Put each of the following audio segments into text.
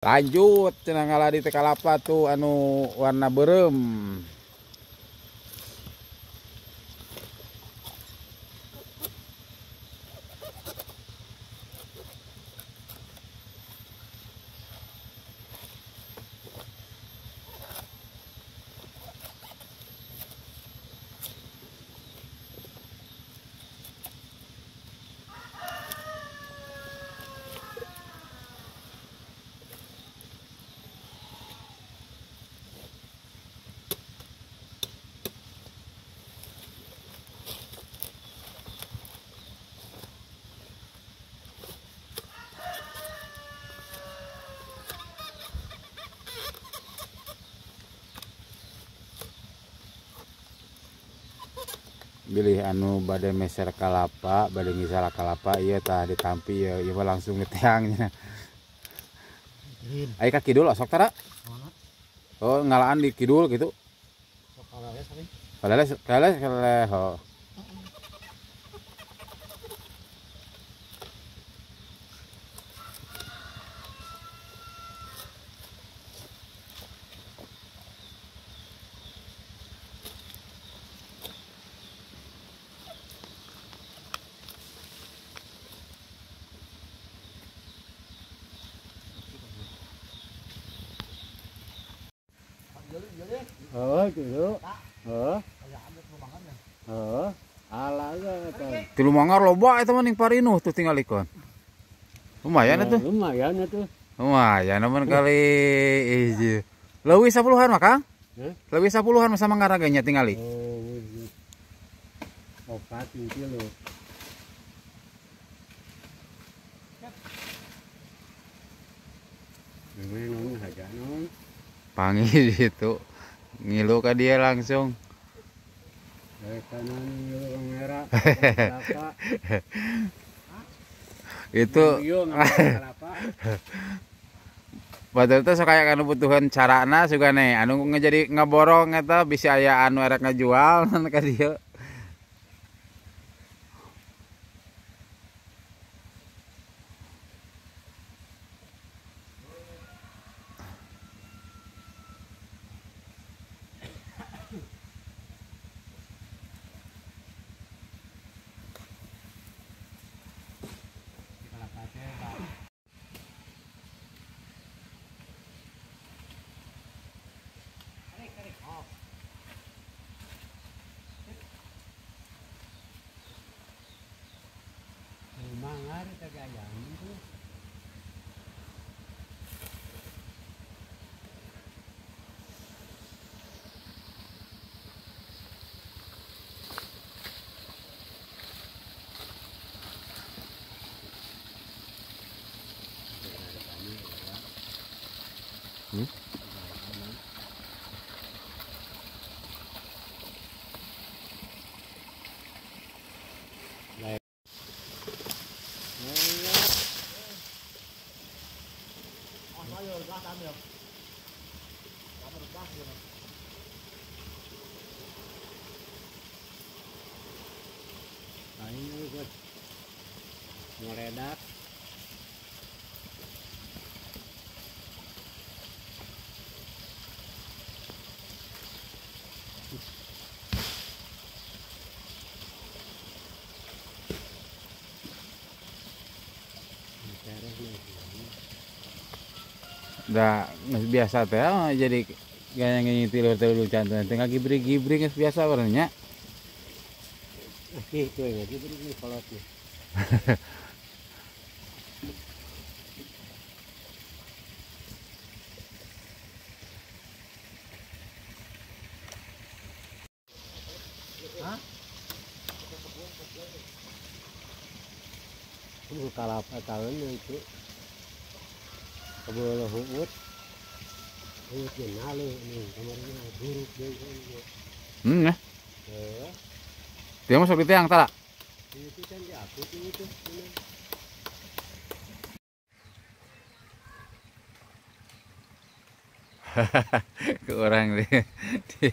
Lanjut cenah ngaladi teh kalapa tuh anu warna berem. Bilih anu bade meser kalapa, bade ngisala kalapa ieu tah ditampi ieu mah langsung ngeteangnya. Aya ka kidul sok tara? Oh, ngalaan di kidul gitu. Sok kaleles tadi. Kaleles oh. Gitu. Tilu manggar loba eta mah ning Parinuh tuh tinggal ikon. Lumayan atuh. Lumayan atuh. Lumayan namun kali hiji. Leuwih 10-an mah, Kang? Leuwih 10-an mah manggar harganya tingali. Opat kilo. Memang harga non. Panggil itu. Ngilu ka dia langsung. Kanan ngilu merah. Itu padahal teh sok aya anu butuhan carana sugane anu ngejadi ngaborong eta bisa aya anu arek ngajual ka dieu. Mangar kagayaan itu. Ayo ikut ngeledak. Da biasa teh jadi gaya ngitilur-tilur canten teh ngagibri-gibri geus biasa urang nya. Itu ya, ini kolotnya. Hah? Kalapa tahun itu. Kabel huut. Huut nalu nih, kemarin buruk deh. Ya. Dia masuk di tiang tara. Itu kan diapit itu. Ke orang di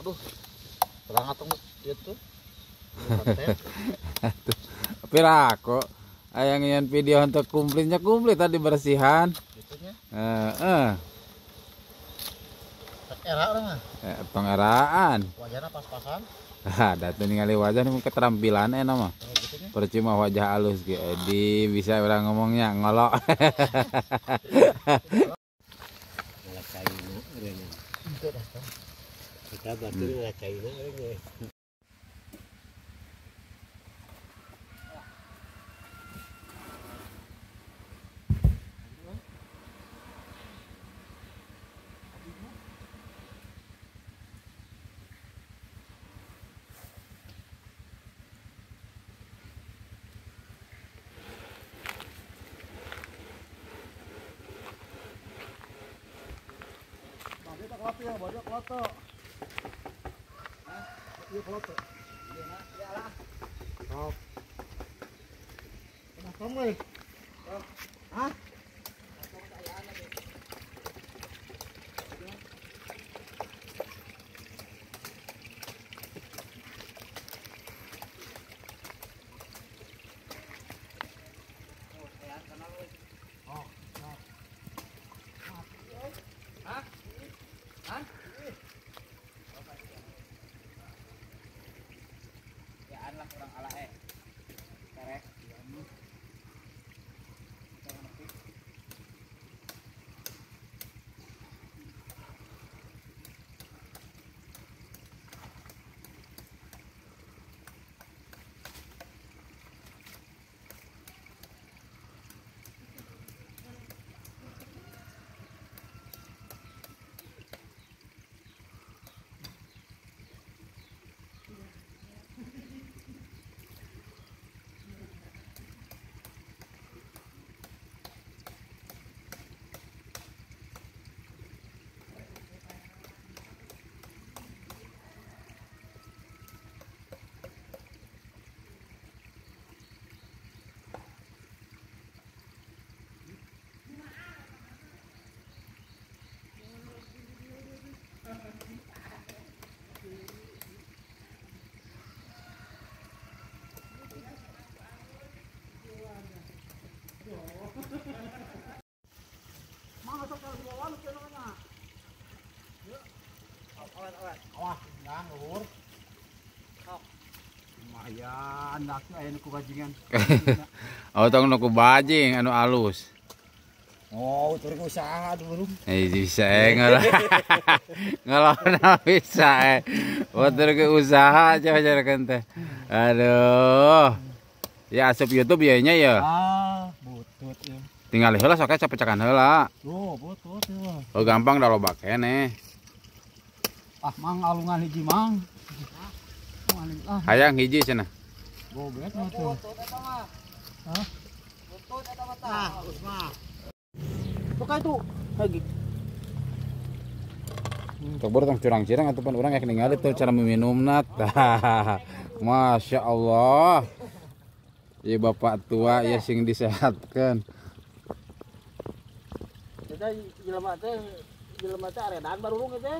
Aduh, terang atau itu? Pira kok ayang yang video untuk kumplitnya kumplit tadi bersihan. Itunya. Era orang mah. Pengeraan. Wajahnya pas-pasan. Ada tuh ningali wajah nih keterampilan nama. Percuma wajah halus di bisa orang ngomongnya ngolok. Kita batu China ini. Banyak foto. Iya foto. Iya lah. Top. Kenapa gue? Hah? Kurang ala kerek Awas, jangan luhur. Lumayan, laki ayah nuku bajingan. Oh tong nuku bajing anu alus. Oh, turun usaha dulu. Bisa ngelawan bisa motor ke usaha coba carakan teh. Aduh. Ya asup YouTube ya nya ya. Butut ya. Tinggal heula sok capecakan heula. Tuh, butut ya. Oh gampang da loba keneh. Ah, mang alungan hiji mang. Hayang hiji cenah. Gobek mah tuh. Butut eta mah. Hah? Butut eta mah tah. Usmah. Tuh itu lagi. Tokbor tong curang-curang ataupun orang yang ningali tuh cara meminumna. Masya Allah. Ya bapak tua ya sing disehatkan. Kita jelema teh aredan barurung teh.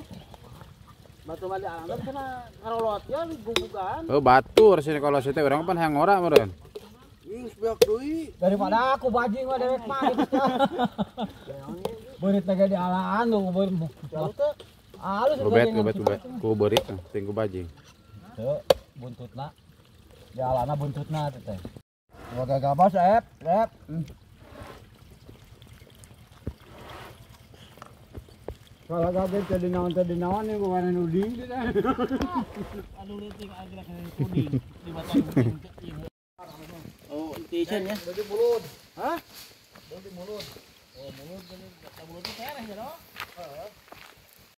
Batu mandi alam cenah ngarolot ya gugugan. Oh batur sini kalau saya orang pan hayang ora meureun. Ih, piok deui. Daripada aku bajing mah dewek mah. Berit teh di alaan lu berit. Halus Gobet ku beurit teh ku bajing. Teu buntutna. Di alana buntutna teh. Waga gabas rep. Kalau gabet tadi naon nih bukan nuding teh. Aduh leutik agerak puding di batang ieu. Oh, intisan ya. Bodi mulut. Hah? Bodi mulut. Oh, mulut bener. Mulut teh tereh ya, no? Heeh.